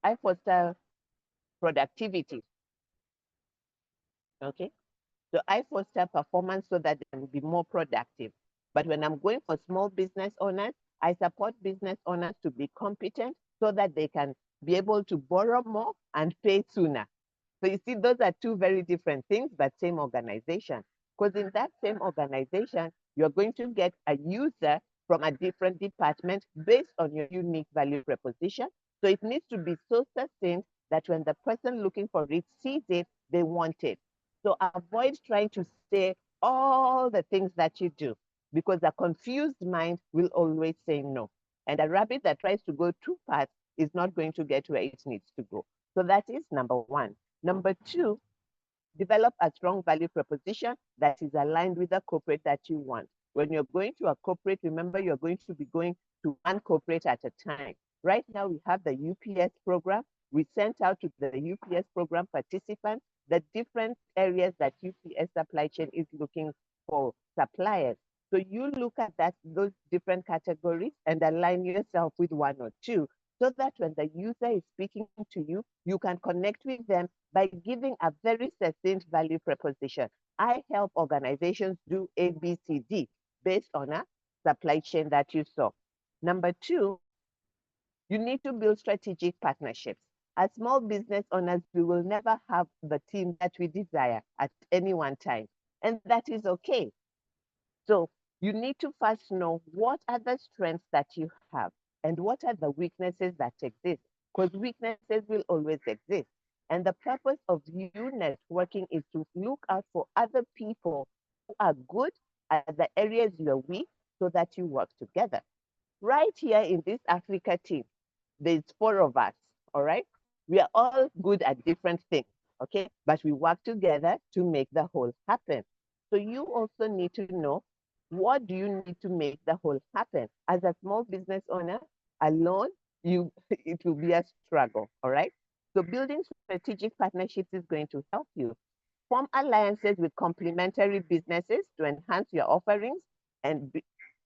I foster productivity. Okay. So I foster performance so that they will be more productive. But when I'm going for small business owners, I support business owners to be competent so that they can be able to borrow more and pay sooner. So you see, those are two very different things, but same organization. Because in that same organization, you're going to get a user from a different department based on your unique value proposition. So it needs to be so succinct that when the person looking for it sees it, they want it. So avoid trying to say all the things that you do, because a confused mind will always say no. And a rabbit that tries to go too fast is not going to get where it needs to go. So that is number one. Number two, develop a strong value proposition that is aligned with the corporate that you want. When you're going to a corporate, remember you're going to be going to one corporate at a time. Right now, we have the UPS program. We sent out to the UPS program participants the different areas that UPS supply chain is looking for suppliers. So you look at those different categories and align yourself with one or two, so that when the user is speaking to you, you can connect with them by giving a very succinct value proposition. I help organizations do A, B, C, D based on a supply chain that you saw. Number two, you need to build strategic partnerships. As small business owners, we will never have the team that we desire at any one time, and that is okay. So you need to first know what are the strengths that you have and what are the weaknesses that exist, because weaknesses will always exist. And the purpose of you networking is to look out for other people who are good at the areas you're weak so that you work together. Right here in this Africa team, there's four of us, all right? We are all good at different things, okay? But we work together to make the whole happen. So you also need to know, what do you need to make the whole happen? As a small business owner, alone, it will be a struggle, all right? So building strategic partnerships is going to help you. Form alliances with complementary businesses to enhance your offerings and,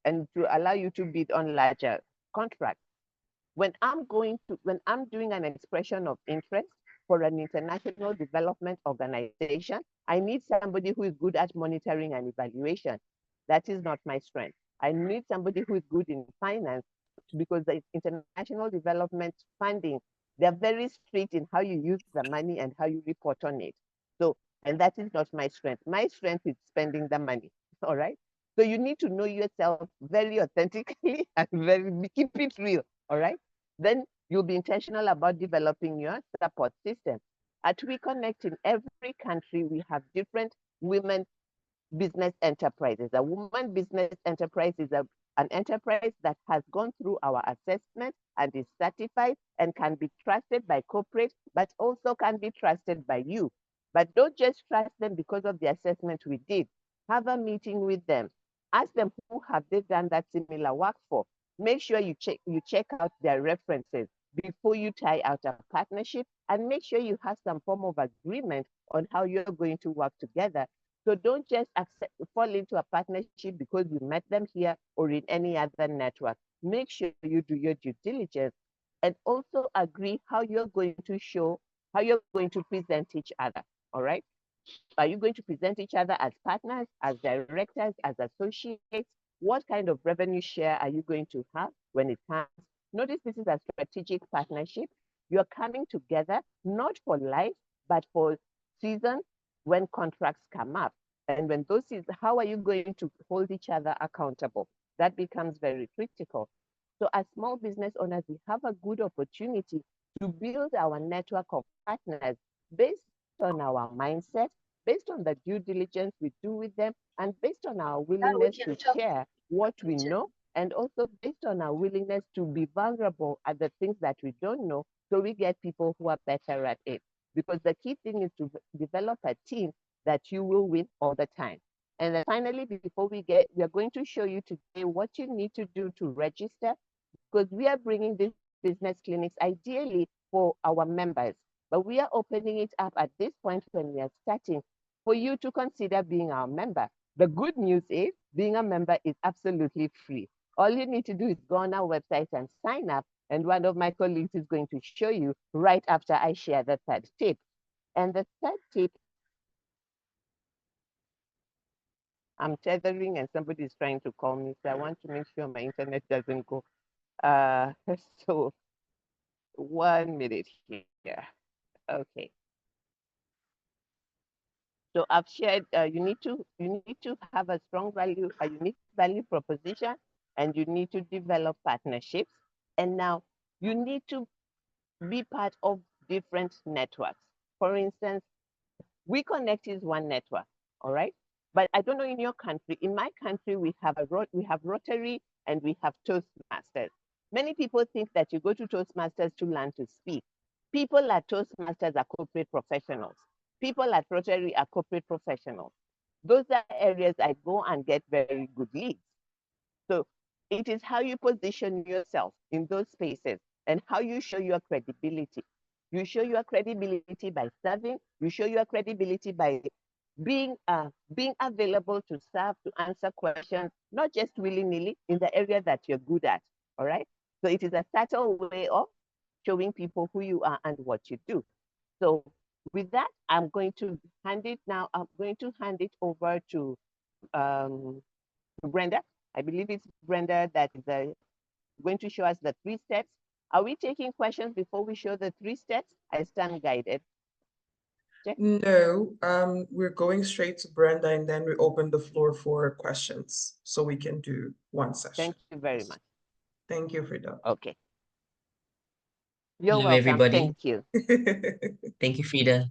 and to allow you to bid on larger contracts. When I'm doing an expression of interest for an international development organization, I need somebody who is good at monitoring and evaluation. That is not my strength. I need somebody who is good in finance, because the international development funding, they're very strict in how you use the money and how you report on it. So, and that is not my strength. My strength is spending the money. All right. So you need to know yourself very authentically and keep it real. All right. Then you'll be intentional about developing your support system. At WeConnect, in every country, we have different women business enterprises. A woman business enterprise is an enterprise that has gone through our assessment and is certified and can be trusted by corporate, but also can be trusted by you. But don't just trust them because of the assessment we did. Have a meeting with them. Ask them, who have they done that similar work for? Make sure you check out their references before you tie out a partnership, and make sure you have some form of agreement on how you're going to work together. So don't just fall into a partnership because you met them here or in any other network. Make sure you do your due diligence, and also agree how you're going to present each other. All right. Are you going to present each other as partners, as directors, as associates? What kind of revenue share are you going to have when it comes? Notice this is a strategic partnership. You're coming together not for life, but for seasons when contracts come up. And when those seasons, how are you going to hold each other accountable? That becomes very critical. So as small business owners, we have a good opportunity to build our network of partners based on our mindset, based on the due diligence we do with them, and based on our willingness to share what we know, and also based on our willingness to be vulnerable at the things that we don't know, so we get people who are better at it. Because the key thing is to develop a team that you will win all the time. And then finally, before we are going to show you today what you need to do to register, because we are bringing these business clinics ideally for our members, but we are opening it up at this point when we are starting for you to consider being our member. The good news is being a member is absolutely free. All you need to do is go on our website and sign up, And one of my colleagues is going to show you right after I share the third tip. And the third tip, I'm tethering and somebody is trying to call me, so I want to make sure my internet doesn't go. Uh, so 1 minute here. Okay. So I've shared. You need to have a strong value, a unique value proposition, and you need to develop partnerships. And now you need to be part of different networks. For instance, We Connect is one network, all right? But I don't know in your country. In my country, we have Rotary and we have Toastmasters. Many people think that you go to Toastmasters to learn to speak. People at Toastmasters are corporate professionals. People at Rotary are corporate professionals. Those are areas I go and get very good leads. So it is how you position yourself in those spaces and how you show your credibility. You show your credibility by serving. You show your credibility by being available to serve, to answer questions, not just willy-nilly in the area that you're good at. All right. So it is a subtle way of showing people who you are and what you do. So with that, I'm going to hand it now. I'm going to hand it over to Brenda. I believe it's Brenda that is going to show us the 3 steps. Are we taking questions before we show the 3 steps? I stand guided. Check. No, we're going straight to Brenda and then we open the floor for questions so we can do one session. Thank you very much. Thank you, Frida. Okay. You're Hello, welcome. everybody. Thank you. Thank you, Frida.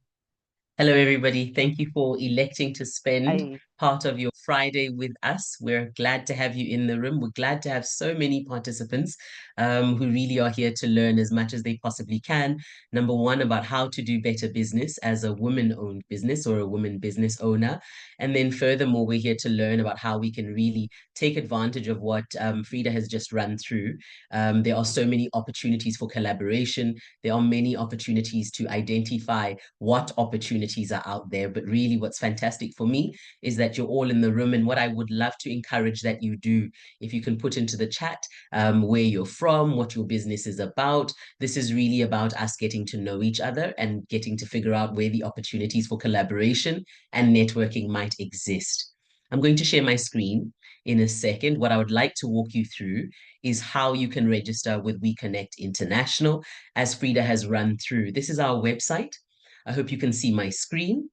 Hello, everybody. Thank you for electing to spend part of your Friday with us. We're glad to have you in the room. We're glad to have so many participants who really are here to learn as much as they possibly can. Number one, about how to do better business as a woman-owned business or a woman business owner. And then furthermore, we're here to learn about how we can really take advantage of what Frida has just run through. There are so many opportunities for collaboration. There are many opportunities to identify what opportunities are out there. But really what's fantastic for me is that you're all in the room. And what I would love to encourage that you do, if you can put into the chat where you're from, what your business is about. This is really about us getting to know each other and getting to figure out where the opportunities for collaboration and networking might exist. I'm going to share my screen in a second. What I would like to walk you through is how you can register with We Connect International, as Frida has run through. This is our website. I hope you can see my screen.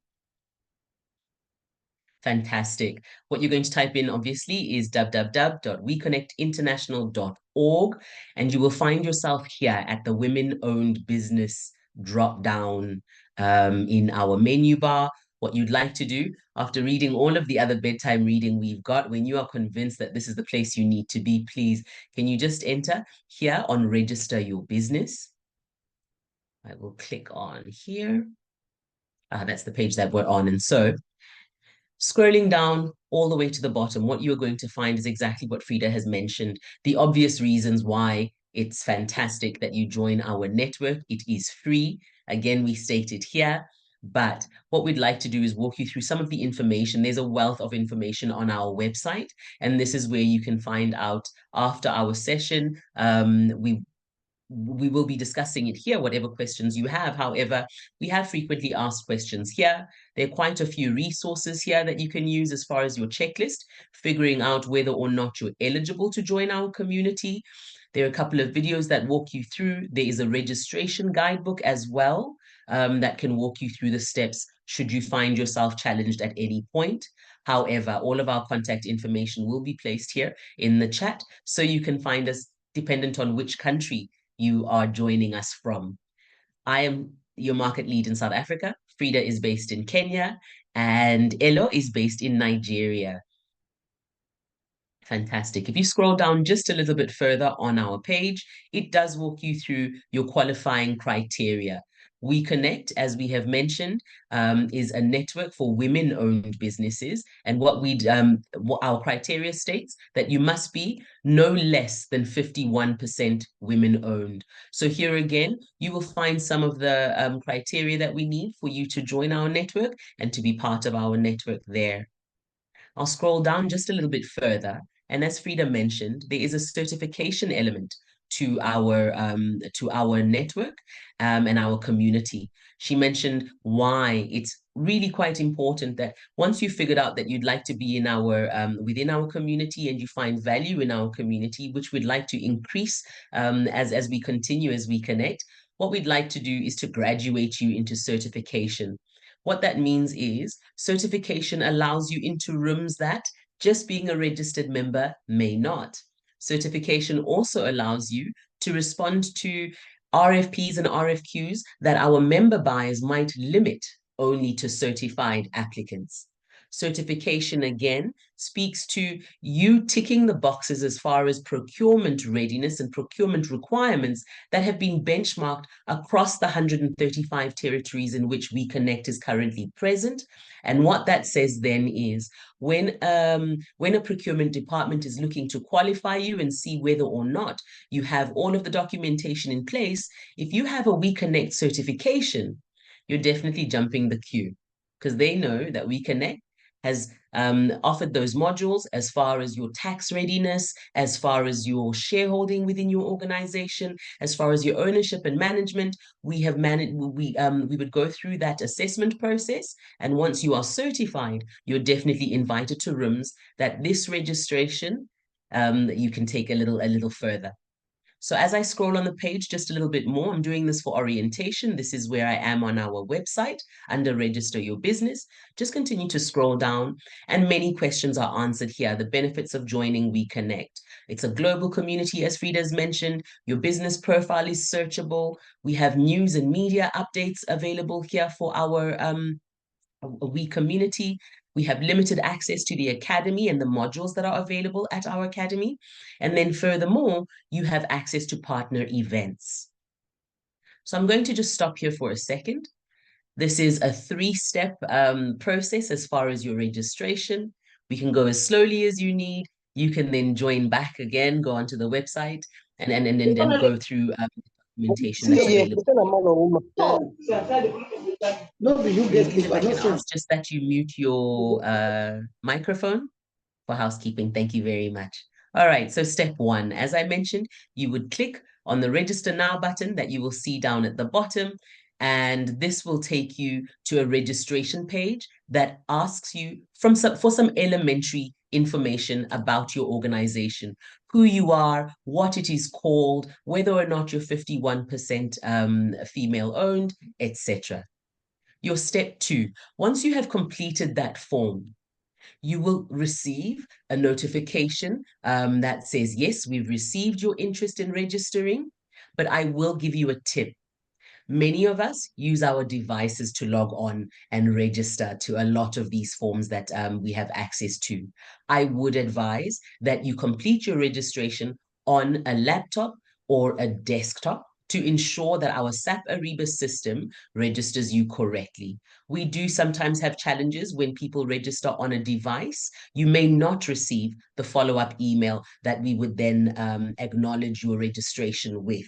Fantastic. What you're going to type in, obviously, is www.weconnectinternational.org, and you will find yourself here at the Women-Owned Business drop-down in our menu bar. What you'd like to do, after reading all of the other bedtime reading we've got, when you are convinced that this is the place you need to be, please, can you just enter here on Register Your Business? I will click on here. That's the page that we're on. And so scrolling down all the way to the bottom, what you're going to find is exactly what Frida has mentioned, the obvious reasons why it's fantastic that you join our network. It is free. Again, we state it here. But what we'd like to do is walk you through some of the information. There's a wealth of information on our website, and this is where you can find out after our session. We will be discussing it here, whatever questions you have. However, we have frequently asked questions here. There are quite a few resources here that you can use as far as your checklist, figuring out whether or not you're eligible to join our community. There are a couple of videos that walk you through. There is a registration guidebook as well that can walk you through the steps should you find yourself challenged at any point. However, all of our contact information will be placed here in the chat, so you can find us dependent on which country you are joining us from. I am your market lead in South Africa. Frida is based in Kenya, and Elo is based in Nigeria. Fantastic. If you scroll down just a little bit further on our page, it does walk you through your qualifying criteria. We Connect, as we have mentioned, is a network for women-owned businesses. And what our criteria states that you must be no less than 51% women-owned. So here again, you will find some of the criteria that we need for you to join our network and to be part of our network there. I'll scroll down just a little bit further. And as Frida mentioned, there is a certification element to our network and our community. She mentioned why it's really quite important that once you figured out that you'd like to be in our within our community and you find value in our community, which we'd like to increase as we continue, as we connect, what we'd like to do is to graduate you into certification. What that means is certification allows you into rooms that just being a registered member may not. Certification also allows you to respond to RFPs and RFQs that our member buyers might limit only to certified applicants. Certification, again, speaks to you ticking the boxes as far as procurement readiness and procurement requirements that have been benchmarked across the 135 territories in which We Connect is currently present. And what that says then is when a procurement department is looking to qualify you and see whether or not you have all of the documentation in place, if you have a We Connect certification, you're definitely jumping the queue because they know that We Connect has offered those modules as far as your tax readiness, as far as your shareholding within your organization, as far as your ownership and management. We have managed. We would go through that assessment process, and once you are certified, you're definitely invited to rooms that this registration you can take a little further. So as I scroll on the page just a little bit more, I'm doing this for orientation. This is where I am on our website under Register Your Business. Just continue to scroll down and many questions are answered here. The benefits of joining We Connect. It's a global community, as Frida has mentioned. Your business profile is searchable. We have news and media updates available here for our We community. We have limited access to the academy and the modules that are available at our academy. And then furthermore, you have access to partner events. So I'm going to just stop here for a second. This is a 3-step process as far as your registration. We can go as slowly as you need. You can then join back again, go onto the website and go through documentation that's available. Ladies, if I can ask just that you mute your microphone for housekeeping. Thank you very much. All right, so step 1, as I mentioned, you would click on the Register Now button that you will see down at the bottom, and this will take you to a registration page that asks you for some elementary information about your organization, who you are, what it is called, whether or not you're 51% female owned, etc. Your step 2, once you have completed that form, you will receive a notification that says, yes, we've received your interest in registering, but I will give you a tip. Many of us use our devices to log on and register to a lot of these forms that we have access to. I would advise that you complete your registration on a laptop or a desktop to ensure that our SAP Ariba system registers you correctly. We do sometimes have challenges when people register on a device. You may not receive the follow-up email that we would then acknowledge your registration with.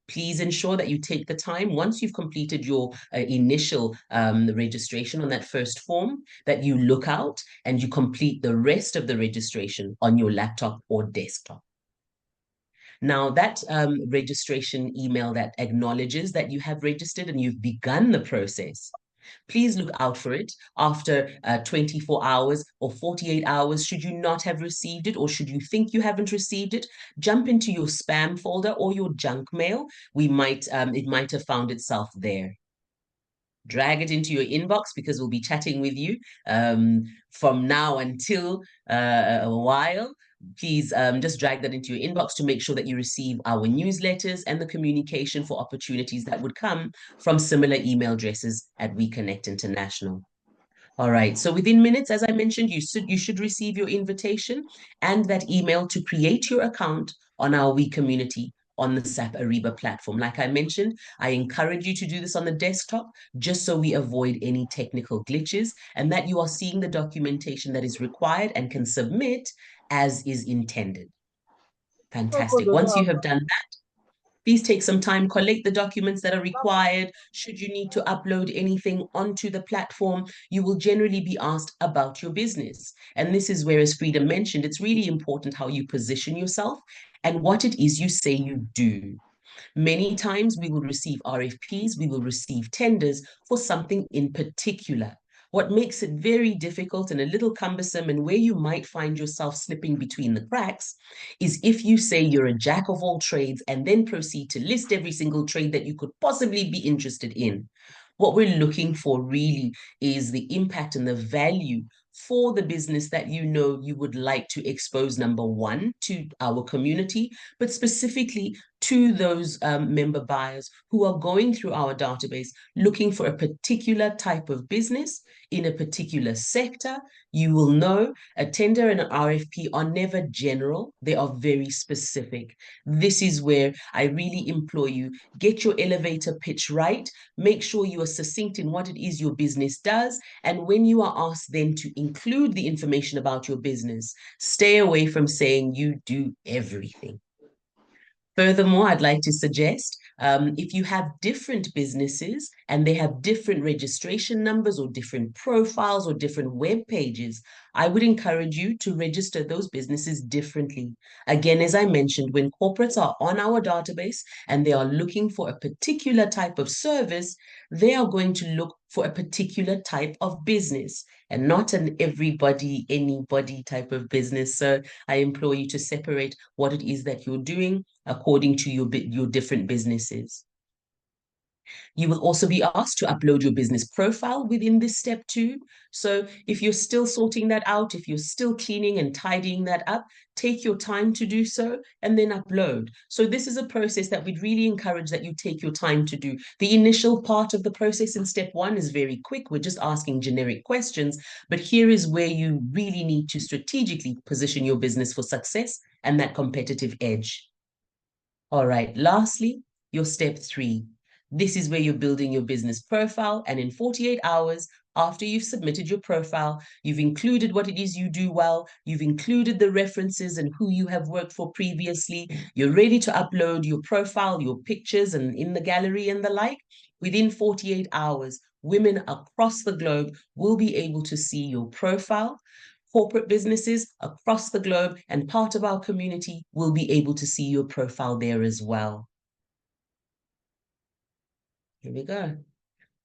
Please ensure that you take the time, once you've completed your initial registration on that first form, that you look out and you complete the rest of the registration on your laptop or desktop. Now, that registration email that acknowledges that you have registered and you've begun the process, please look out for it after 24 hours or 48 hours. Should you not have received it, or should you think you haven't received it, jump into your spam folder or your junk mail. It might have found itself there. Drag it into your inbox because we'll be chatting with you from now until a while. Please just drag that into your inbox to make sure that you receive our newsletters and the communication for opportunities that would come from similar email addresses at We Connect International. All right, so within minutes, as I mentioned, you should receive your invitation and that email to create your account on our We community on the SAP Ariba platform. Like I mentioned, I encourage you to do this on the desktop just so we avoid any technical glitches and that you are seeing the documentation that is required and can submit as is intended. Fantastic. Once you have done that, Please take some time, collect the documents that are required. Should you need to upload anything onto the platform, you will generally be asked about your business. And this is where, as Frida mentioned, it's really important how you position yourself and what it is you say you do. Many times we will receive RFPs, we will receive tenders for something in particular. What makes it very difficult and a little cumbersome, and where you might find yourself slipping between the cracks, is if you say you're a jack of all trades and then proceed to list every single trade that you could possibly be interested in. What we're looking for really is the impact and the value for the business that you know you would like to expose, number one, to our community, but specifically to those member buyers who are going through our database looking for a particular type of business in a particular sector. You will know a tender and an RFP are never general, they are very specific. This is where I really implore you, get your elevator pitch right, make sure you are succinct in what it is your business does, and when you are asked then to include the information about your business, stay away from saying you do everything. Furthermore, I'd like to suggest if you have different businesses and they have different registration numbers or different profiles or different web pages, I would encourage you to register those businesses differently. Again, as I mentioned, when corporates are on our database and they are looking for a particular type of service, they are going to look for a particular type of business and not an everybody, anybody type of business. So I implore you to separate what it is that you're doing according to your different businesses. You will also be asked to upload your business profile within this step too. So if you're still sorting that out, if you're still cleaning and tidying that up, take your time to do so and then upload. So this is a process that we'd really encourage that you take your time to do. The initial part of the process in step one is very quick. We're just asking generic questions, but here is where you really need to strategically position your business for success and that competitive edge. All right, lastly, your step three. This is where you're building your business profile, and in 48 hours after you've submitted your profile, you've included what it is you do well, you've included the references and who you have worked for previously, you're ready to upload your profile, your pictures and in the gallery and the like. Within 48 hours, women across the globe will be able to see your profile. Corporate businesses across the globe and part of our community will be able to see your profile there as well. Here we go.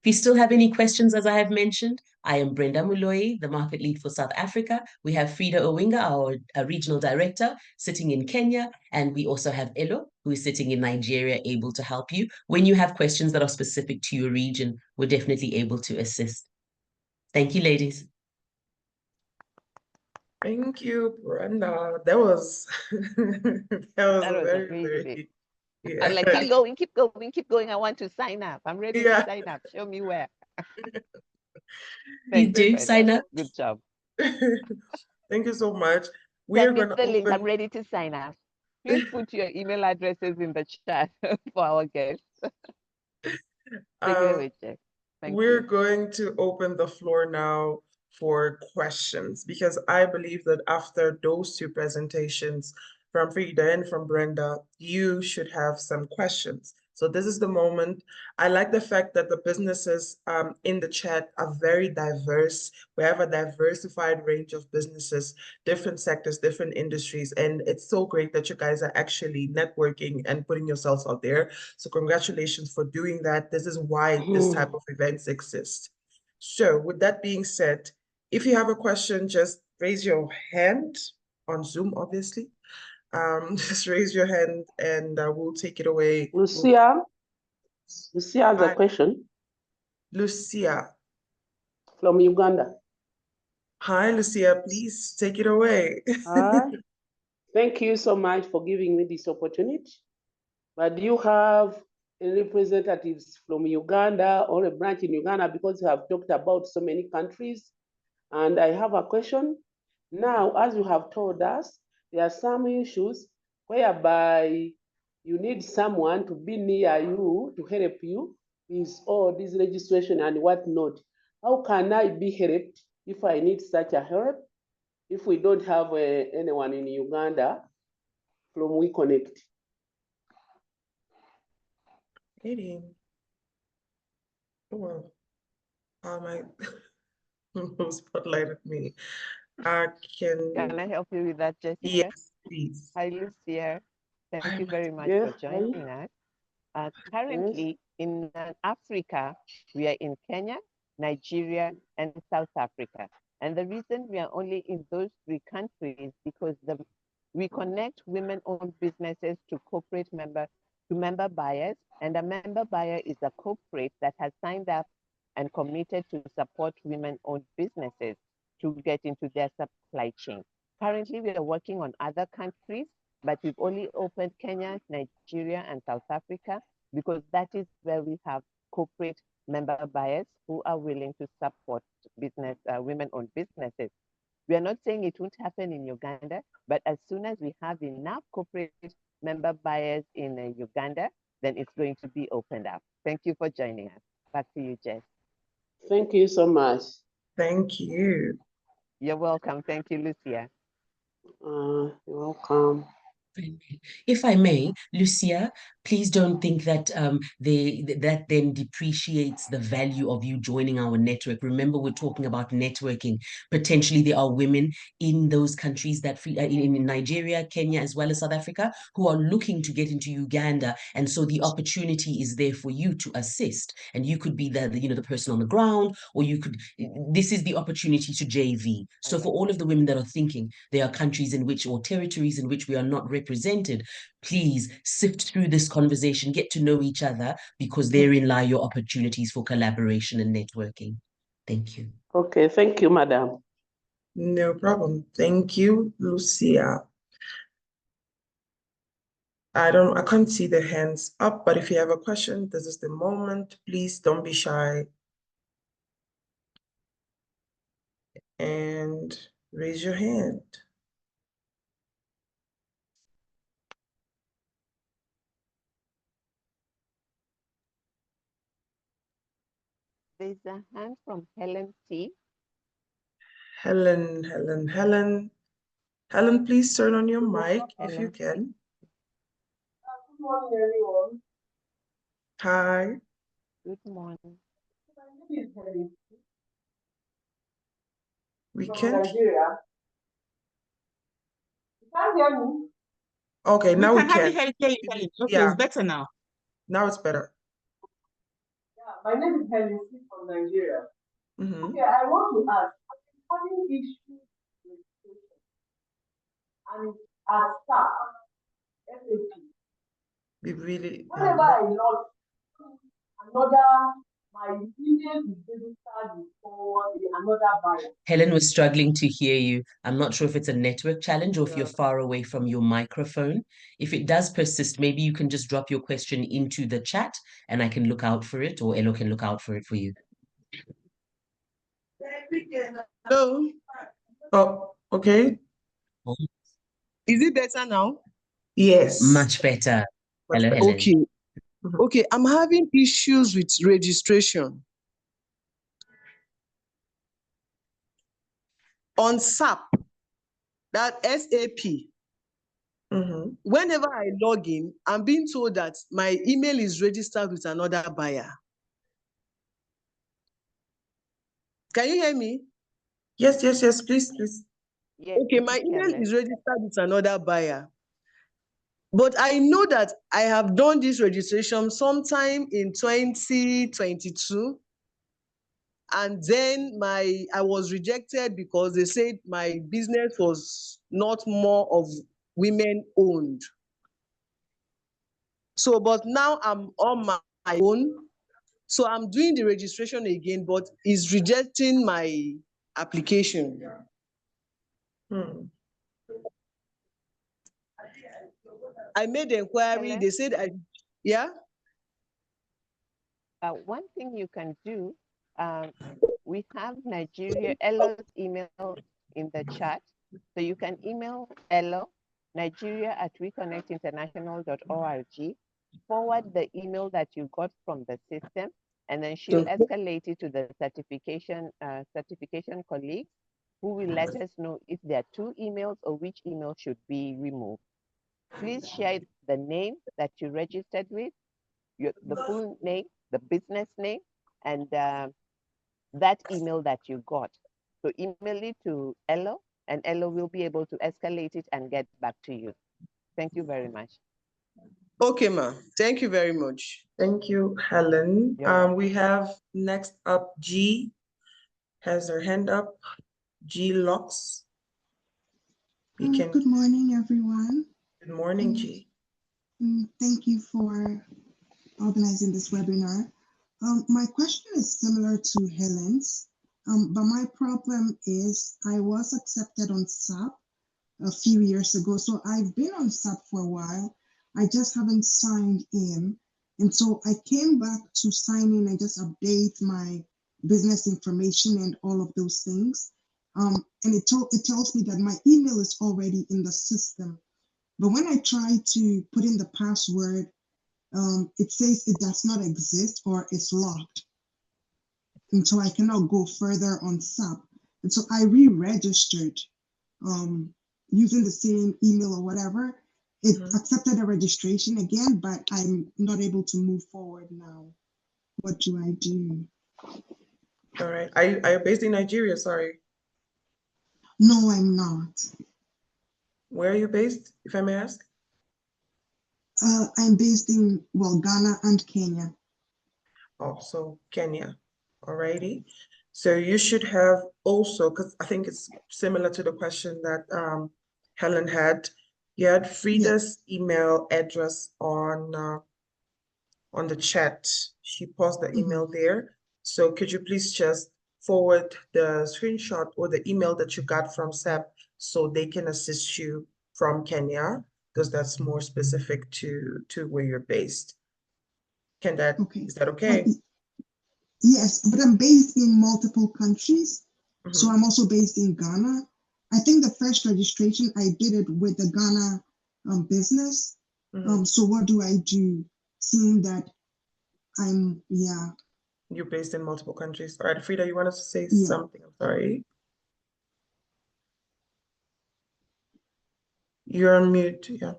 If you still have any questions, as I have mentioned, I am Brenda Muloi, the market lead for South Africa. We have Frida Owinga, our regional director, sitting in Kenya. And we also have Elo, who is sitting in Nigeria, able to help you. When you have questions that are specific to your region, we're definitely able to assist. Thank you, ladies. Thank you, Brenda. That was very, amazing. very, I'm like, yeah. keep going, keep going, keep going. I want to sign up. I'm ready to sign up. Show me where. You do sign up. Good job. Thank you so much. We're Send me going to the link. open. I'm ready to sign up. Please put your email addresses in the chat for our guests. Take it away, Jeff. Thank We're you. going to open the floor now for questions because I believe that after those two presentations from Frida and from Brenda, you should have some questions. So this is the moment. I like the fact that the businesses in the chat are very diverse. We have a diversified range of businesses, different sectors, different industries, and it's so great that you guys are actually networking and putting yourselves out there. So congratulations for doing that. This is why this type of events exist. So with that being said, if you have a question, just raise your hand on Zoom, obviously. Just raise your hand and we'll take it away. Lucia has a Hi, question Lucia. from Uganda. Hi, Lucia, please take it away. Hi, thank you so much for giving me this opportunity. But do you have any representatives from Uganda or a branch in Uganda, because you have talked about so many countries? And I have a question. Now, as you have told us, there are some issues whereby you need someone to be near you to help you with all this registration and whatnot. How can I be helped if I need such a help? If we don't have anyone in Uganda from WeConnect? 18. Oh, well, my spotlighted me. I Can can, I help you with that, Jessica? yes, please. Hi, Lucia. Why Thank you am I? very much Yes, for joining us. Currently in Africa, we are in Kenya, Nigeria, and South Africa. And the reason we are only in those three countries because we connect women-owned businesses to member buyers, and a member buyer is a corporate that has signed up and committed to support women-owned businesses to get into their supply chain. Currently, we are working on other countries, but we've only opened Kenya, Nigeria, and South Africa because that is where we have corporate member buyers who are willing to support women-owned businesses. We are not saying it won't happen in Uganda, but as soon as we have enough corporate member buyers in Uganda, then it's going to be opened up. Thank you for joining us. Back to you, Jess. Thank you so much. Thank you. You're welcome. Thank you, Lucia. You're welcome. If I may, Lucia, please don't think that that then depreciates the value of you joining our network. Remember, we're talking about networking. Potentially, there are women in those countries that in Nigeria, Kenya, as well as South Africa, who are looking to get into Uganda, and so the opportunity is there for you to assist. And you could be the person on the ground, or you could. This is the opportunity to JV. So for all of the women that are thinking there are countries in which or territories in which we are not represented, please sift through this conversation, get to know each other, because therein lie your opportunities for collaboration and networking. Thank you. Okay, thank you, madam. No problem. Thank you, Lucia. I can't see the hands up, but if you have a question, this is the moment. Please don't be shy. And raise your hand. There's a hand from Helen T. Helen, please turn on your mic if you Helen. can. Good morning, everyone. Hi. Good morning. My name is Helen We from can't. Nigeria. You can't hear me? Okay, now we can hardly can. hear you, Helen. Okay, Yeah, it's better now. now it's better. Yeah, my name is Helen from Nigeria. Mm-hmm. Okay, I want to ask, having issues with education and as staff, SAP, We really. whenever I log my email is registered with another buyer. Helen was struggling to hear you. I'm not sure if it's a network challenge or if you're Yeah. far away from your microphone. If it does persist, maybe you can just drop your question into the chat and I can look out for it, or Elo can look out for it for you. Hello, Oh, okay. is it better now? Yes. Much better. Much Hello, better. Helen. Okay, Mhm. okay, I'm having issues with registration on SAP, that SAP. Mhm. Whenever I log in, I'm being told that my email is registered with another buyer. Can you hear me? Yes, please. Yes, Okay, my email Helen. is registered with another buyer. But I know that I have done this registration sometime in 2022. And then I was rejected because they said my business was not more of women owned. So, but now I'm on my own. So I'm doing the registration again, but it's rejecting my application. Hmm. I made the inquiry. Helen? They said, yeah. One thing you can do, we have Nigeria, Ella's email in the chat. So you can email Ella, nigeria@reconnectinternational.org, forward the email that you got from the system, and then she'll escalate it to the certification colleagues, who will let us know if there are two emails or which email should be removed. Please share the name that you registered with, the full name, the business name, and that email that you got. So email it to Elo, and Elo will be able to escalate it and get back to you. Thank you very much. Okay, ma. Thank you very much. Thank you, Helen. You're welcome. We have next up G has her hand up. G Locks. You can. Good morning, everyone. Good morning, G. Thank you for organizing this webinar. My question is similar to Helen's, but my problem is I was accepted on SAP a few years ago. So I've been on SAP for a while. I just haven't signed in. And so I came back to sign in and just update my business information and all of those things. And it tells me that my email is already in the system. But when I try to put in the password, it says it does not exist or it's locked. And so I cannot go further on SAP. And so I re-registered using the same email or whatever. It accepted a registration again, but I'm not able to move forward now. What do I do? All right. Are you based in Nigeria? Sorry. No, I'm not. Where are you based, if I may ask? I'm based in, well, Ghana and Kenya. Oh, so Kenya. Alrighty. So you should have also, because I think it's similar to the question that Helen had. You had Frida's email address on the chat. She paused the email there. So could you please just forward the screenshot or the email that you got from SAP so they can assist you from Kenya, because that's more specific to where you're based. Is that okay? Yes, but I'm based in multiple countries. So I'm also based in Ghana. I think the first registration, I did it with the Ghana business. So what do I do, seeing that You're based in multiple countries. All right, Frida, you wanted to say something? I'm sorry. You're on mute, yeah.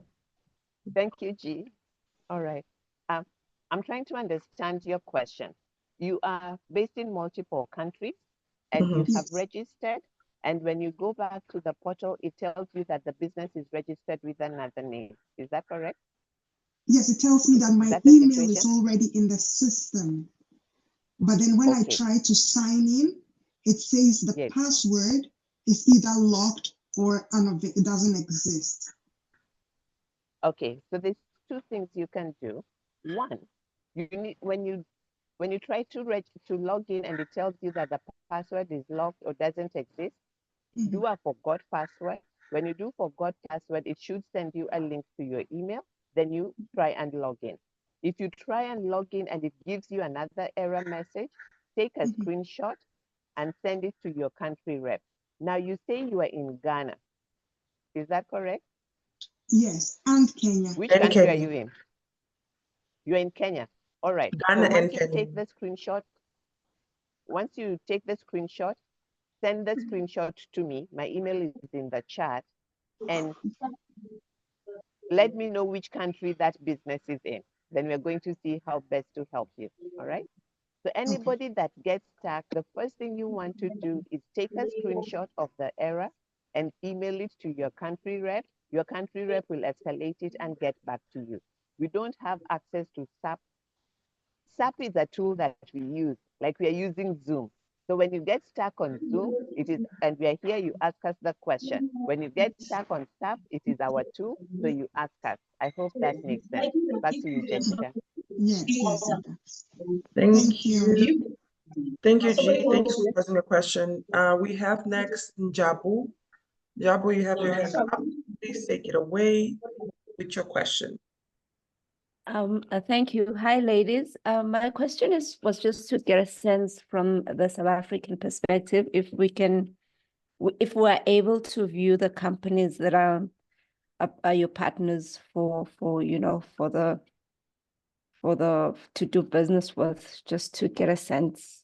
Thank you, G. All right. I'm trying to understand your question. You are based in multiple countries and you have registered. And when you go back to the portal, it tells you that the business is registered with another name. Is that correct? Yes, it tells me that my email is already in the system. But then when I try to sign in, it says the password is either locked or it doesn't exist. Okay, so there's two things you can do. One, you need when you try to log in and it tells you that the password is locked or doesn't exist, do a forgot password. When you do forgot password, it should send you a link to your email. Then you try and log in. If you try and log in and it gives you another error message, take a screenshot and send it to your country rep. Now you say you are in Ghana. Is that correct? Yes, and Kenya. Which country are you in? You're in Kenya. All right. Ghana so and Kenya. Once you take the screenshot, send the screenshot to me. My email is in the chat. And let me know which country that business is in. Then we're going to see how best to help you. All right. So anybody that gets stuck, the first thing you want to do is take a screenshot of the error and email it to your country rep. Your country rep will escalate it and get back to you. We don't have access to SAP. SAP is a tool that we use, like we are using Zoom. So when you get stuck on Zoom, and we are here, you ask us the question. When you get stuck on SAP, it is our tool, so you ask us. I hope that makes sense. Back to you, Jessica. Yes. Thank you. Thank you, G. Thank you for posing your question. We have next Njabu. Njabu, you have your hand up. Please take it away with your question. Thank you. Hi, ladies. My question was just to get a sense from the South African perspective, if we're able to view the companies that are your partners to do business with, just to get a sense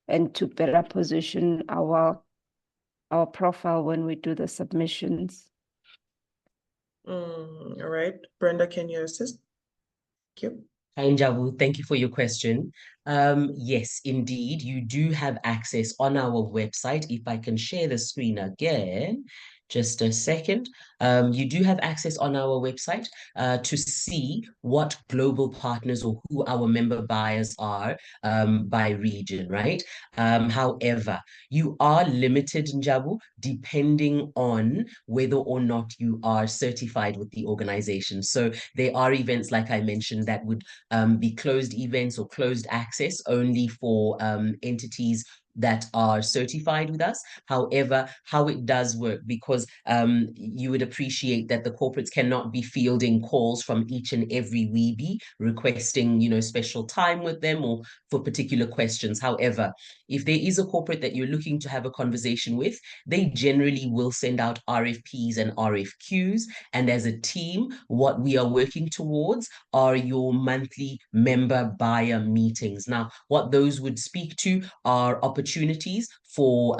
and to better position our profile when we do the submissions. All right, Brenda, can you assist? Thank you. Hi, Njabu. Thank you for your question. Yes, indeed, you do have access on our website. If I can share the screen again, just a second. You do have access on our website to see what global partners or who our member buyers are by region, right? However, you are limited, Njabu, depending on whether or not you are certified with the organization. So there are events, like I mentioned, that would be closed events or closed access only for entities that are certified with us. However, how it does work, because you would appreciate that the corporates cannot be fielding calls from each and every weebie requesting, special time with them or for particular questions. However, if there is a corporate that you're looking to have a conversation with, they generally will send out RFPs and RFQs. And as a team, what we are working towards are your monthly member buyer meetings. Now, what those would speak to are opportunities for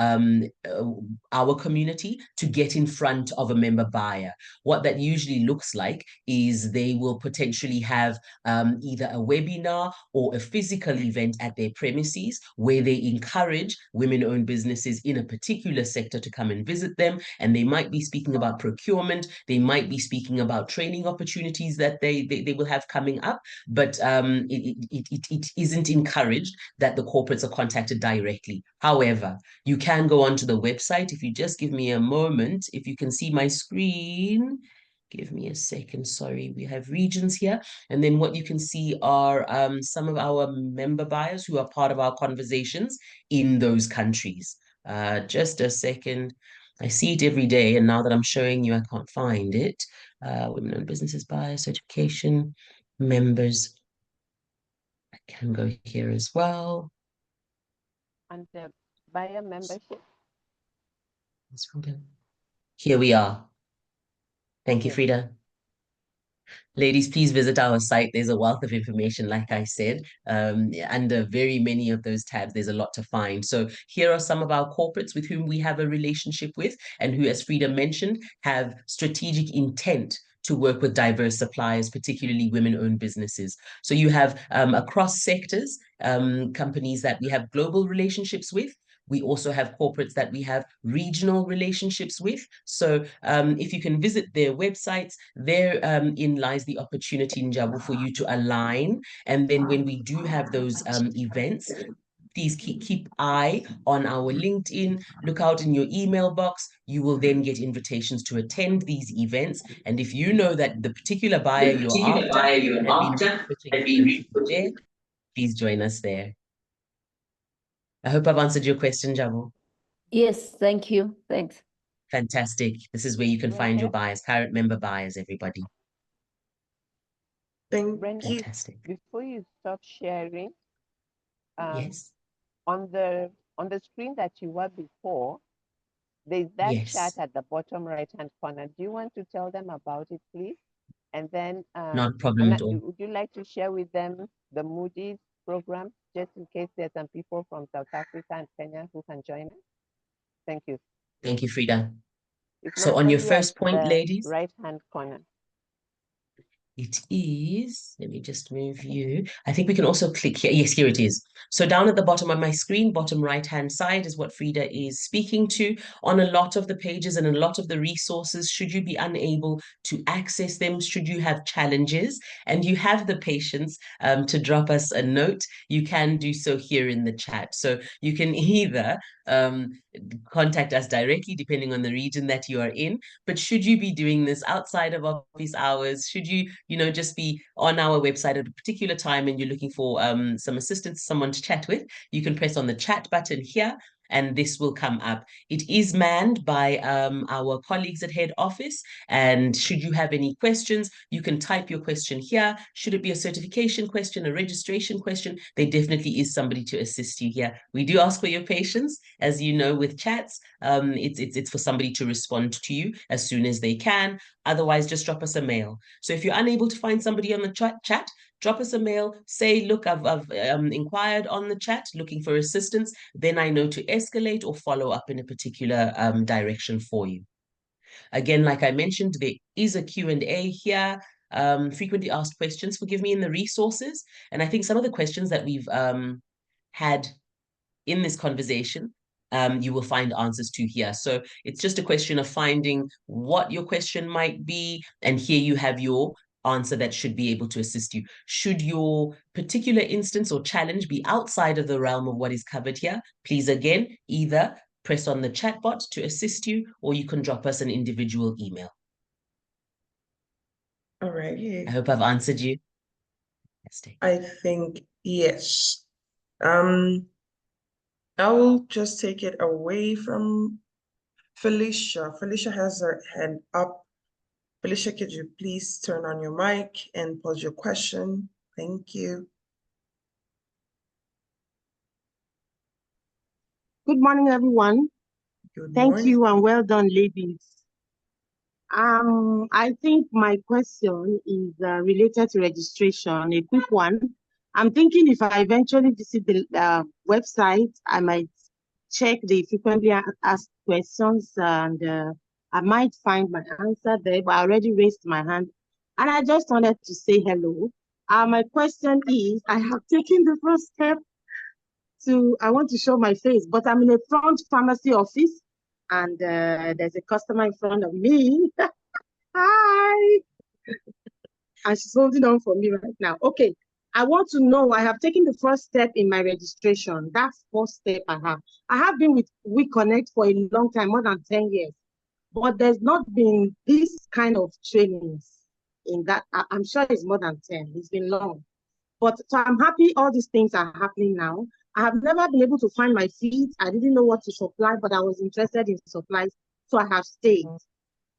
our community to get in front of a member buyer. What that usually looks like is they will potentially have either a webinar or a physical event at their premises where they encourage women-owned businesses in a particular sector to come and visit them. And they might be speaking about procurement. They might be speaking about training opportunities that they will have coming up. But it isn't encouraged that the corporates are contacted directly. However, you can go onto the website. If you just give me a moment, if you can see my screen, give me a second. Sorry, we have regions here. And then what you can see are some of our member buyers who are part of our conversations in those countries. Just a second. I see it every day. And now that I'm showing you, I can't find it. Women-owned businesses, buyers, certification, members. I can go here as well. And the buyer membership? Here we are. Thank you, Yes. Frida. Ladies, please visit our site. There's a wealth of information, like I said. Under very many of those tabs, there's a lot to find. So here are some of our corporates with whom we have a relationship with and who, as Frida mentioned, have strategic intent to work with diverse suppliers, particularly women-owned businesses. So you have across sectors, companies that we have global relationships with. We also have corporates that we have regional relationships with. So if you can visit their websites, therein lies the opportunity, Njabu, for you to align. And then when we do have those events, please keep eye on our LinkedIn, look out in your email box. You will then get invitations to attend these events. And if you know that the particular buyer you're after had been putting his interest there, please join us there. I hope I've answered your question, Njabu. Yes, thank you. Thanks. Fantastic. This is where you can find your buyers, current member buyers, everybody. Thank Brenda, you. Fantastic. before you stop sharing, Yes. on the screen that you were before, there's that chat Yes. at the bottom right-hand corner. Do you want to tell them about it, please? And then, Not a problem at all. would you like to share with them the Moody's program, just in case there's some people from South Africa and Kenya who can join us? Thank you. Thank you, Frida. It's So on your normally at first point, the ladies, right-hand corner. it is, let me just move you. I think we can also click here. Yes, here it is. So down at the bottom of my screen, bottom right-hand side is what Frida is speaking to. On a lot of the pages and a lot of the resources, should you be unable to access them, should you have challenges, and you have the patience to drop us a note, you can do so here in the chat. So you can either contact us directly, depending on the region that you are in. But should you be doing this outside of office hours, should you, just be on our website at a particular time and you're looking for some assistance, someone to chat with, you can press on the chat button here and this will come up. It is manned by our colleagues at head office. And should you have any questions, you can type your question here. Should it be a certification question, a registration question, there definitely is somebody to assist you here. We do ask for your patience. As you know, with chats, it's for somebody to respond to you as soon as they can. Otherwise, just drop us a mail. So if you're unable to find somebody on the chat, drop us a mail, say, look, I've inquired on the chat, looking for assistance. Then I know to escalate or follow up in a particular direction for you. Again, like I mentioned, there is a Q&A here. frequently asked questions, forgive me, in the resources. And I think some of the questions that we've had in this conversation, you will find answers to here. So it's just a question of finding what your question might be, and here you have your answer that should be able to assist you. Should your particular instance or challenge be outside of the realm of what is covered here, please again, either press on the chat bot to assist you, or you can drop us an individual email. All right. I hope I've answered you. I think yes. I will just take it away from Felicia. Felicia has her hand up. Felicia, could you please turn on your mic and pose your question? Thank you. Good morning, everyone. Good Thank morning. you and well done, ladies. I think my question is related to registration, a quick one. I'm thinking if I eventually visit the website, I might check the frequently asked questions and I might find my answer there, but I already raised my hand. And I just wanted to say hello. My question is, I have taken the first step I want to show my face, but I'm in a front pharmacy office and there's a customer in front of me. Hi. And she's holding on for me right now. Okay. I want to know, I have taken the first step in my registration. That's first step I have. I have been with WeConnect for a long time, more than 10 years, but there's not been this kind of trainings in that. I'm sure it's more than 10. It's been long. But so I'm happy all these things are happening now. I have never been able to find my feet. I didn't know what to supply, but I was interested in supplies, so I have stayed.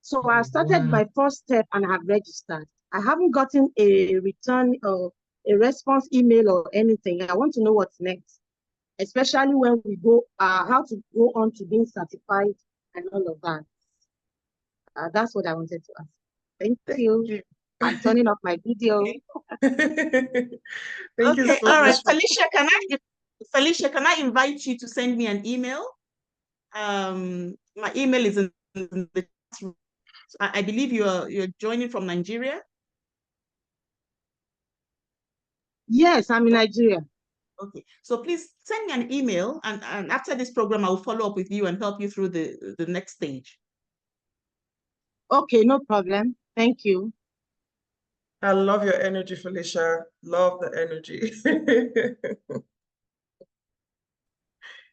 So I started my first step and I have registered. I haven't gotten a return or a response email or anything. I want to know what's next, especially when we go, how to go on to being certified and all of that. That's what I wanted to ask. Thank you. I'm turning off my video. Thank you so all right, much. Felicia, can I invite you to send me an email? My email is in the I believe you're joining from Nigeria. Yes, I'm in Nigeria. Okay, so please send me an email, and after this program, I will follow up with you and help you through the next stage. Okay, no problem. Thank you. I love your energy, Felicia. Love the energy.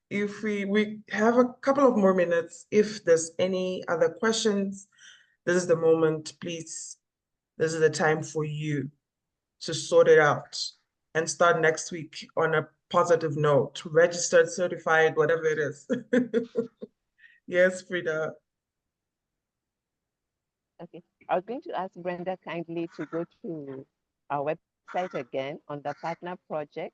If we have a couple of more minutes, if there's any other questions, this is the moment, please. This is the time for you to sort it out and start next week on a positive note, registered, certified, whatever it is. Yes, Frida. Okay, I was going to ask Brenda kindly to go to our website again on the partner project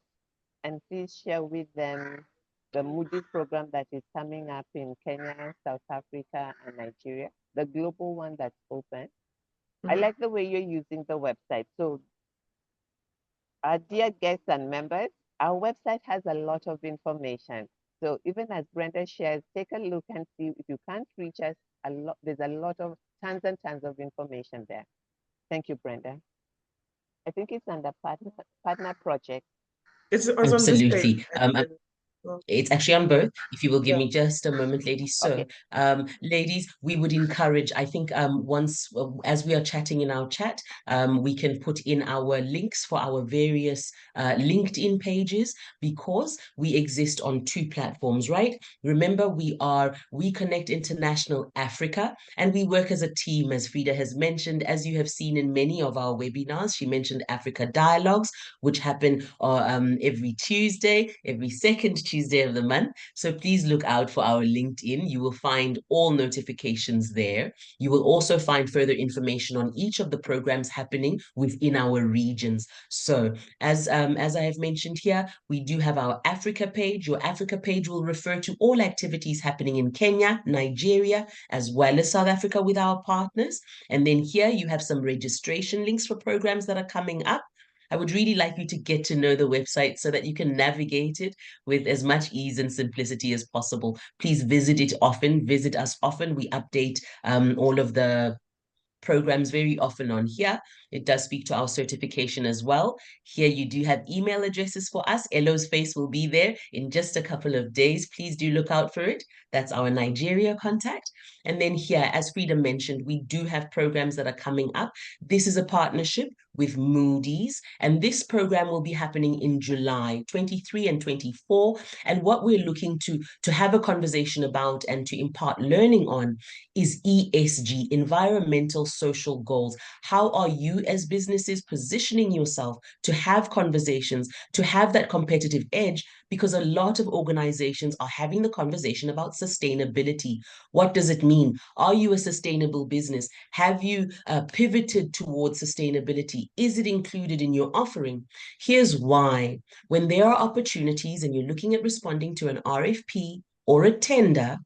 and please share with them the Moody's program that is coming up in Kenya, South Africa, and Nigeria, the global one that's open. I like the way you're using the website. So, our dear guests and members, our website has a lot of information. So even as Brenda shares, take a look and see if you can't reach us. There's a lot of tons and tons of information there. Thank you, Brenda. I think it's under partner project. It's on this Absolutely. page. It's actually on both. If you will give Yeah. me just a moment, ladies. So, Okay. ladies, we would encourage, I think once, as we are chatting in our chat, we can put in our links for our various LinkedIn pages, because we exist on 2 platforms, right? Remember, we are WeConnect International Africa, and we work as a team, as Frida has mentioned, as you have seen in many of our webinars. She mentioned Africa Dialogues, which happen every Tuesday, every second Tuesday of the month. So please look out for our LinkedIn. You will find all notifications there. You will also find further information on each of the programs happening within our regions. So as I have mentioned here, we do have our Africa page. Your Africa page will refer to all activities happening in Kenya, Nigeria, as well as South Africa with our partners. And then here you have some registration links for programs that are coming up. I would really like you to get to know the website so that you can navigate it with as much ease and simplicity as possible. Please visit it often, visit us often. We update all of the programs very often on here. It does speak to our certification as well. Here you do have email addresses for us. Elo's face will be there in just a couple of days. Please do look out for it. That's our Nigeria contact. And then here, as Frida mentioned, we do have programs that are coming up. This is a partnership with Moody's, and this program will be happening in July 23 and 24. And what we're looking to have a conversation about and to impart learning on is ESG, environmental social goals. How are you as businesses positioning yourself to have conversations, to have that competitive edge? Because a lot of organizations are having the conversation about sustainability. What does it mean? Are you a sustainable business? Have you pivoted towards sustainability? Is it included in your offering? Here's why. When there are opportunities and you're looking at responding to an RFP or a tender,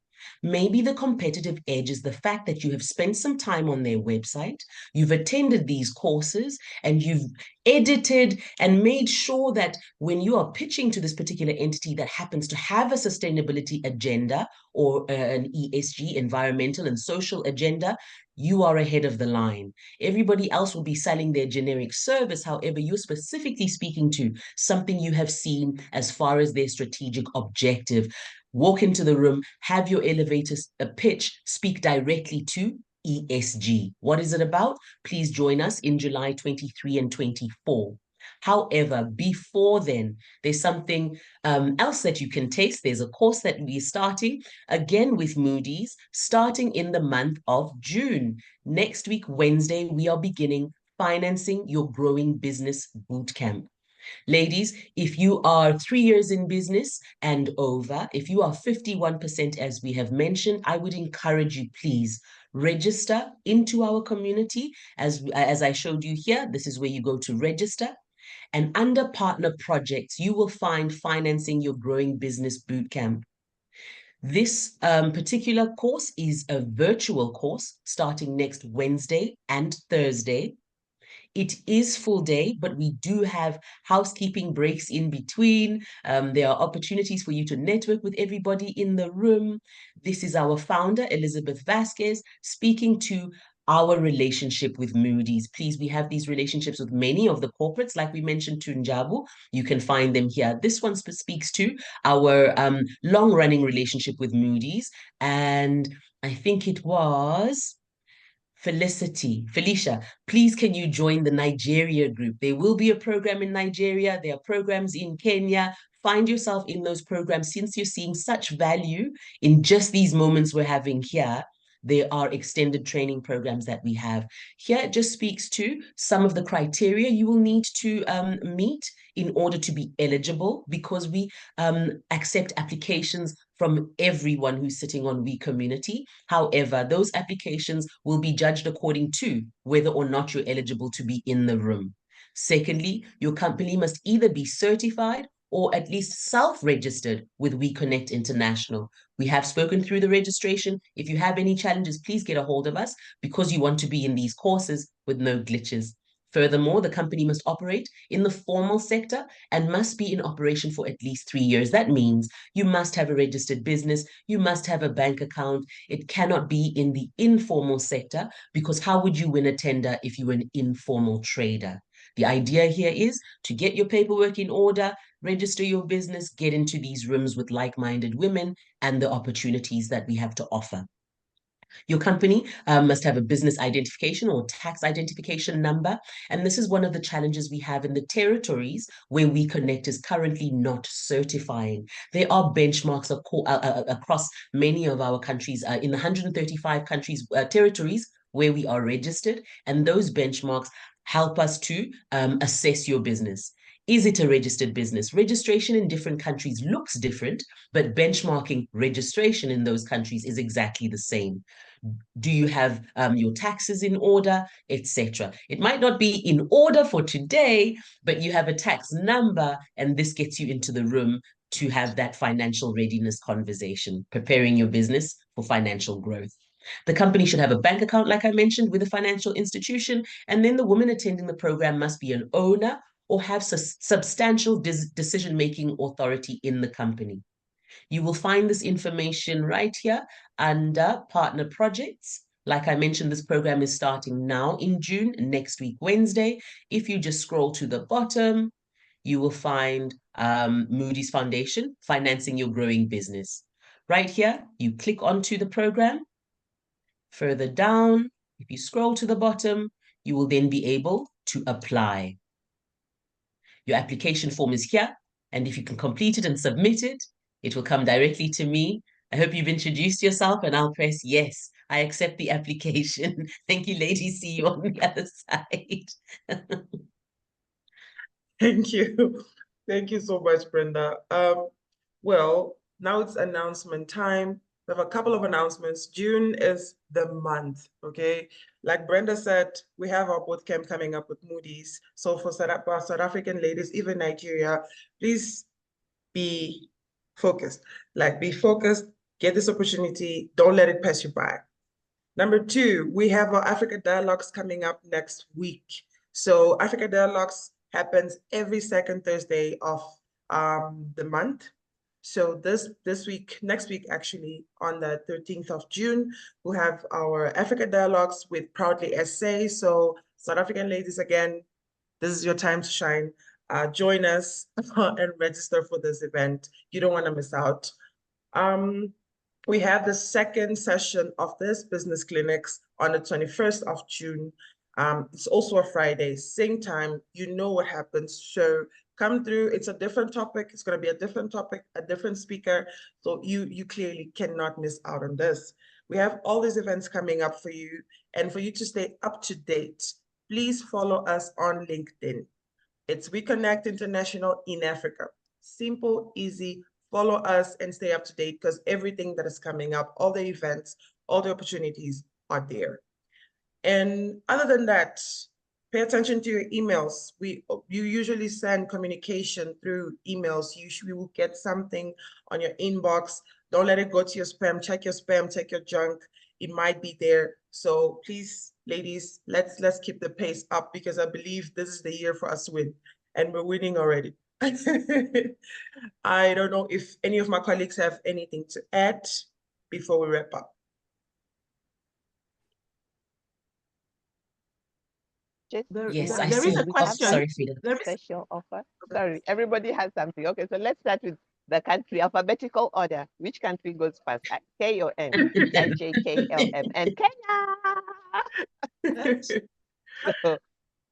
maybe the competitive edge is the fact that you have spent some time on their website, you've attended these courses, and you've edited and made sure that when you are pitching to this particular entity that happens to have a sustainability agenda or an ESG, environmental and social agenda, you are ahead of the line. Everybody else will be selling their generic service. However, you're specifically speaking to something you have seen as far as their strategic objective. Walk into the room, have your elevator pitch, speak directly to ESG. What is it about? Please join us in July 23 and 24. However, before then, there's something else that you can taste. There's a course that we're starting, again with Moody's, starting in the month of June. Next week, Wednesday, we are beginning Financing Your Growing Business Bootcamp. Ladies, if you are 3 years in business and over, if you are 51%, as we have mentioned, I would encourage you, please, register into our community. As I showed you here, this is where you go to register. And under partner projects, you will find Financing Your Growing Business Bootcamp. This particular course is a virtual course starting next Wednesday and Thursday. It is full day, but we do have housekeeping breaks in between. There are opportunities for you to network with everybody in the room. This is our founder, Elizabeth Vasquez, speaking to our relationship with Moody's. Please, we have these relationships with many of the corporates, like we mentioned, Tunjabu. You can find them here. This one speaks to our long-running relationship with Moody's. And I think it was Felicia, please can you join the Nigeria group? There will be a program in Nigeria. There are programs in Kenya. Find yourself in those programs. Since you're seeing such value in just these moments we're having here, there are extended training programs that we have. Here it just speaks to some of the criteria you will need to meet in order to be eligible, because we accept applications from everyone who's sitting on We Community. However, those applications will be judged according to whether or not you're eligible to be in the room. Secondly, your company must either be certified or at least self-registered with We Connect International. We have spoken through the registration. If you have any challenges, please get a hold of us, because you want to be in these courses with no glitches. Furthermore, the company must operate in the formal sector and must be in operation for at least 3 years. That means you must have a registered business, you must have a bank account. It cannot be in the informal sector, because how would you win a tender if you were an informal trader? The idea here is to get your paperwork in order, register your business, get into these rooms with like-minded women and the opportunities that we have to offer. Your company must have a business identification or tax identification number. And this is one of the challenges we have in the territories where We Connect is currently not certifying. There are benchmarks across many of our countries, in the 135 countries, territories where we are registered. And those benchmarks help us to assess your business. Is it a registered business? Registration in different countries looks different, but benchmarking registration in those countries is exactly the same. Do you have your taxes in order, etc.? It might not be in order for today, but you have a tax number, and this gets you into the room to have that financial readiness conversation, preparing your business for financial growth. The company should have a bank account, like I mentioned, with a financial institution, and then the woman attending the program must be an owner or have substantial decision-making authority in the company. You will find this information right here under partner projects. Like I mentioned, this program is starting now in June, next week, Wednesday. If you just scroll to the bottom, you will find Moody's Foundation, Financing Your Growing Business. Right here, you click onto the program. Further down, if you scroll to the bottom, you will then be able to apply. Your application form is here, and if you can complete it and submit it, it will come directly to me. I hope you've introduced yourself, and I'll press yes. I accept the application. Thank you, ladies. See you on the other side. Thank you. Thank you so much, Brenda. Well, now it's announcement time. We have a couple of announcements. June is the month, okay? Like Brenda said, we have our bootcamp coming up with Moody's. So for South African ladies, even Nigeria, please be focused. Like, be focused, get this opportunity, don't let it pass you by. Number two, we have our Africa Dialogues coming up next week. So Africa Dialogues happens every second Thursday of the month. So next week actually, on the 13th of June, we'll have our Africa Dialogues with Proudly SA. So South African ladies, again, this is your time to shine. Join us and register for this event. You don't want to miss out. We have the second session of this business clinics on the 21st of June. It's also a Friday, same time. You know what happens. So come through. It's a different topic. It's going to be a different topic, a different speaker. So you clearly cannot miss out on this. We have all these events coming up for you. And for you to stay up to date, please follow us on LinkedIn. It's We Connect International in Africa. Simple, easy. Follow us and stay up to date, because everything that is coming up, all the events, all the opportunities are there. And other than that, pay attention to your emails. You usually send communication through emails. You will get something on your inbox. Don't let it go to your spam. Check your spam, check your junk. It might be there. So please, ladies, let's keep the pace up, because I believe this is the year for us to win, and we're winning already. I don't know if any of my colleagues have anything to add before we wrap up. Yes, I there see. is a question. Sorry, Frida. Special offer. Sorry, everybody has something. Okay, so let's start with the country, alphabetical order. Which country goes first? K or N? NJKLM. And Kenya! So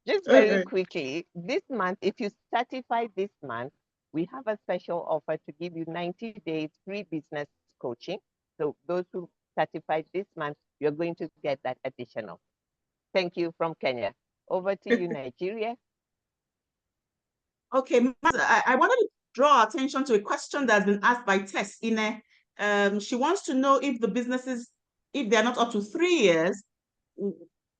just very quickly, this month, if you certify this month, we have a special offer to give you 90 days free business coaching. So those who certified this month, you're going to get that additional. Thank you from Kenya. Over to you, Nigeria. Okay, I wanted to draw attention to a question that's been asked by Tess. She wants to know if the businesses, if they're not up to 3 years,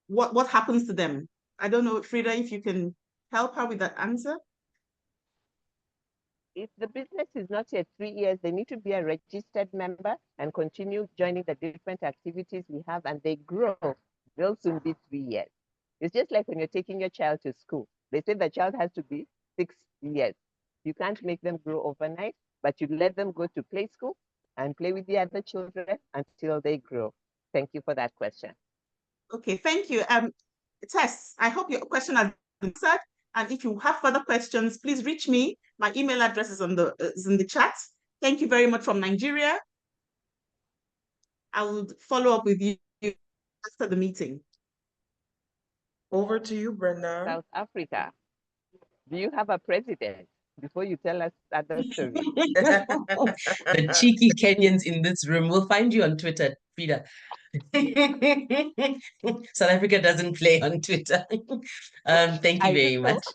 what happens to them? I don't know, Frida, if you can help her with that answer. If the business is not yet 3 years, they need to be a registered member and continue joining the different activities we have, and they grow. They'll soon be 3 years. It's just like when you're taking your child to school. They say the child has to be 6 years. You can't make them grow overnight, but you let them go to play school and play with the other children until they grow. Thank you for that question. Okay, thank you. Tess, I hope your question has been answered. And if you have further questions, please reach me. My email address is in the chat. Thank you very much from Nigeria. I will follow up with you after the meeting. Over to you, Brenda. South Africa. Do you have a president? Before you tell us other stories. The cheeky Kenyans in this room will find you on Twitter, Frida. South Africa doesn't play on Twitter. Thank you very much.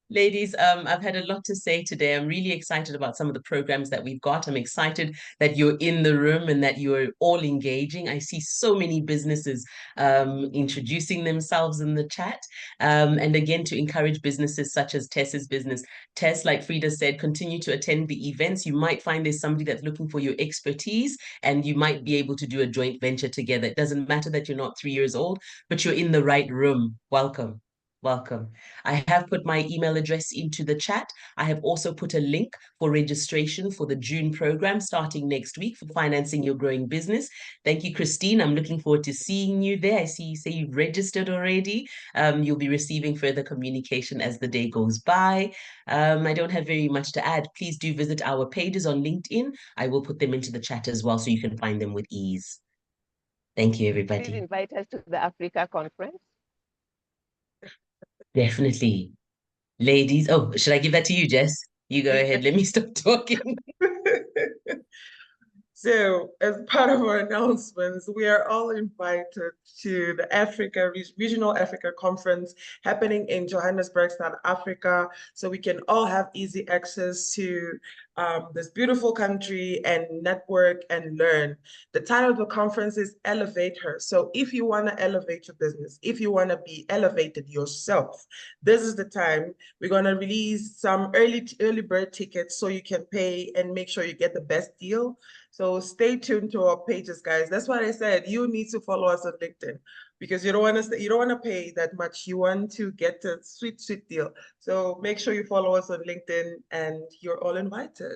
Ladies, I've had a lot to say today. I'm really excited about some of the programs that we've got. I'm excited that you're in the room and that you're all engaging. I see so many businesses introducing themselves in the chat. And again, to encourage businesses such as Tess's business. Tess, like Frida said, continue to attend the events. You might find there's somebody that's looking for your expertise, and you might be able to do a joint venture together. It doesn't matter that you're not 3 years old, but you're in the right room. Welcome. Welcome. I have put my email address into the chat. I have also put a link for registration for the June program starting next week for financing your growing business. Thank you, Christine. I'm looking forward to seeing you there. I see you say you've registered already. You'll be receiving further communication as the day goes by. I don't have very much to add. Please do visit our pages on LinkedIn. I will put them into the chat as well so you can find them with ease. Thank you, Please everybody. invite us to the Africa conference. Definitely. Ladies, oh, should I give that to you, Jess? You go ahead. Let me stop talking. So, as part of our announcements, we are all invited to the Regional Africa Conference happening in Johannesburg, South Africa, so we can all have easy access to this beautiful country and network and learn. The title of the conference is Elevate Her. So if you want to elevate your business, if you want to be elevated yourself, this is the time. We're going to release some early bird tickets so you can pay and make sure you get the best deal. So stay tuned to our pages, guys. That's what I said. You need to follow us on LinkedIn because you don't want to pay that much. You want to get a sweet deal. So make sure you follow us on LinkedIn and you're all invited.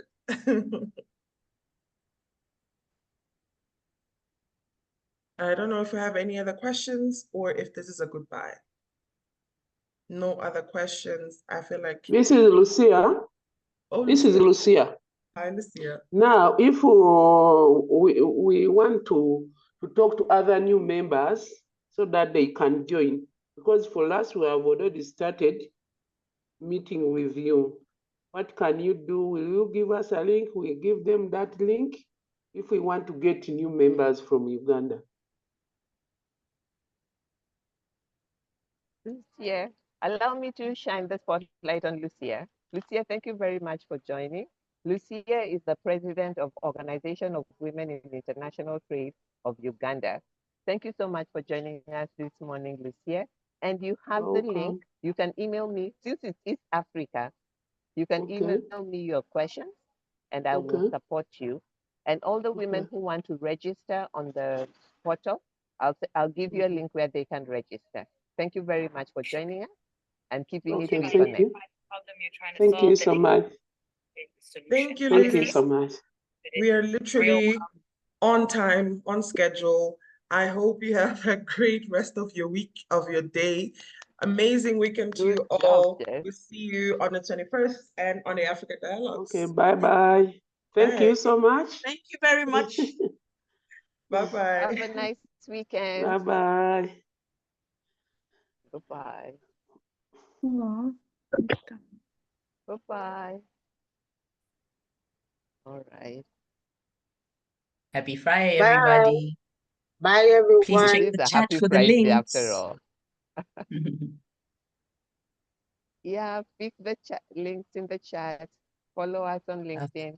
I don't know if you have any other questions or if this is a goodbye. No other questions. I feel like This is Lucia. Oh, This is Lucia. Hi, Lucia. Now, if we want to talk to other new members so that they can join, because for us, we have already started meeting with you. What can you do? Will you give us a link? We give them that link if we want to get new members from Uganda. Lucia, allow me to shine the spotlight on Lucia. Lucia, thank you very much for joining. Lucia is the president of Organization of Women in International Trade of Uganda. Thank you so much for joining us this morning, Lucia. And you have the link. You can email me, since it's East Africa, you can email me your questions and I will support you. And all the women who want to register on the portal, I'll give you a link where they can register. Thank you very much for joining us and keeping it Thank connected. you. Thank you so much. Thank you, Thank you ladies. so much. We are literally on time, on schedule. I hope you have a great rest of your week, of your day. Amazing weekend to you all. We'll see you on the 21st and on the Africa Dialogues. Okay, bye-bye. Thank you so much. Thank you very much. Bye-bye. Have a nice weekend. Bye-bye. Bye-bye. Bye-bye. All right. Happy Friday, Bye. everybody. Bye, everyone. Please check It is the a chat happy for the Friday links. after all. Yeah, pick the links in the chat. Follow us on LinkedIn.